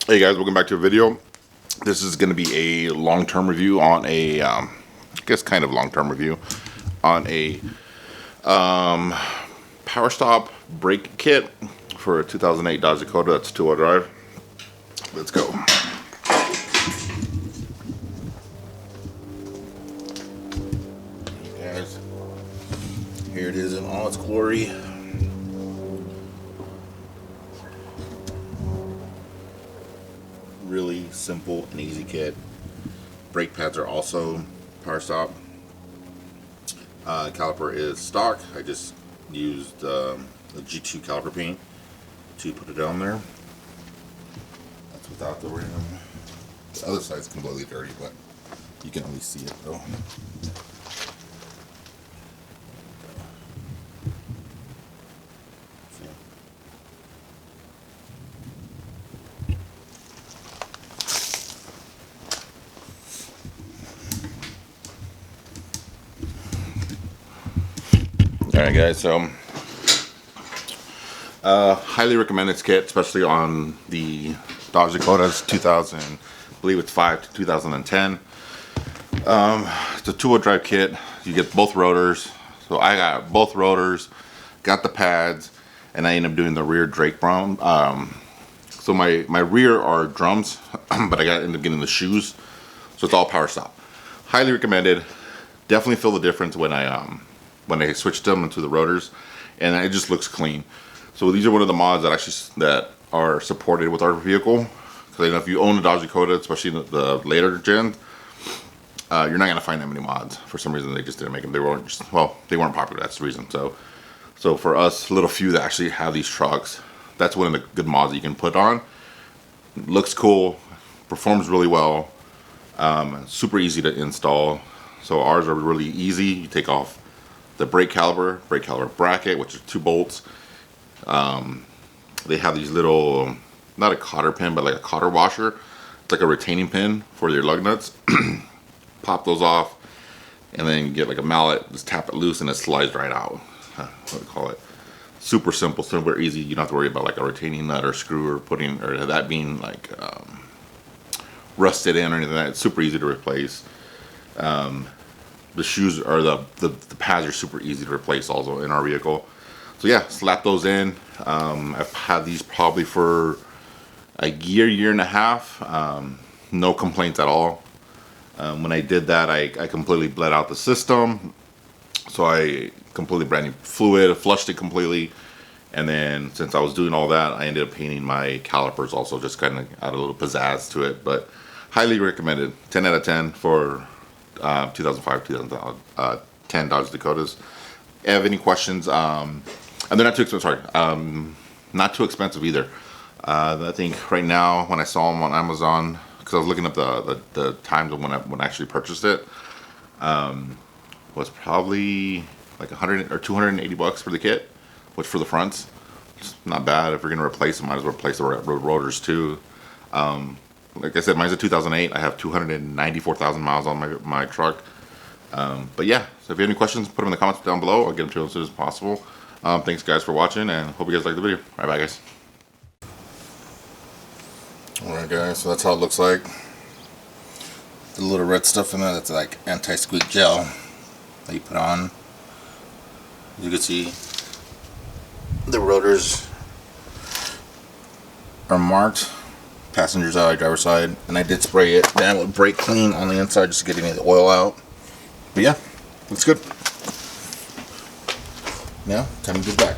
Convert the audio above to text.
Hey guys, welcome back to a video. This is going to be a long-term review on a, I guess kind of long-term review on a power stop brake kit for a 2008 Dodge Dakota. That's two-wheel drive. Let's go. Hey guys, here it is in all its glory. Really simple and easy kit. Brake pads are also power stop. Caliper is stock. I just used the G2 caliper paint to put it on there. That's without the rim. The other side's completely dirty, but you can at least see it though. Alright guys, so highly recommend this kit, especially on the Dodge Dakota's 2000, I believe it's 5 to 2010. It's a two-wheel drive kit. You get both rotors. So I got both rotors, got the pads, and I ended up doing the rear Drake Brown. So my rear are drums, but I ended up getting the shoes. So it's all power stop. Highly recommended. Definitely feel the difference when I switched them into the rotors, and it just looks clean. So these are one of the mods that are supported with our vehicle. Because if you own a Dodge Dakota, especially the later gen, you're not gonna find that many mods. For some reason, they just didn't make them. They weren't popular. That's the reason. So for us, little few that actually have these trucks, that's one of the good mods that you can put on. Looks cool, performs really well, super easy to install. So ours are really easy. You take off the brake caliper bracket, which is 2 bolts. They have these little, not a cotter pin, but like a cotter washer. It's like a retaining pin for your lug nuts. Pop those off, and then you get like a mallet, just tap it loose, and it slides right out. What do you call it? Super simple, super easy. You don't have to worry about like a retaining nut or screw or that being like rusted in or anything like that. It's super easy to replace. The shoes or the pads are super easy to replace also in our vehicle. So yeah, slap those in. I've had these probably for a year and a half. No complaints at all. When I did that, I completely bled out the system. So I completely brand new fluid, flushed it completely. And then since I was doing all that, I ended up painting my calipers also, just kind of add a little pizzazz to it. But highly recommended. 10 out of 10 for 2005, 2010 Dodge Dakotas. If you have any questions, and they're not too expensive. Sorry, not too expensive either. I think right now when I saw them on Amazon, because I was looking up the times of when I actually purchased it, was probably like 100 or 280 bucks for the kit, which for the fronts, it's not bad. If you're gonna replace them, might as well replace the rotors too. Like I said, mine's a 2008. I have 294,000 miles on my truck. But yeah, so if you have any questions, put them in the comments down below. I'll get them to you as soon as possible. Thanks guys for watching, and hope you guys liked the video. Alright, bye guys. Alright guys, so that's how it looks like. The little red stuff in there, that's like anti-squeak gel that you put on. As you can see, the rotors are marked. Passenger side, driver side, and I did spray it down with brake clean on the inside just to get any of the oil out. But yeah, looks good. Now, time to get back.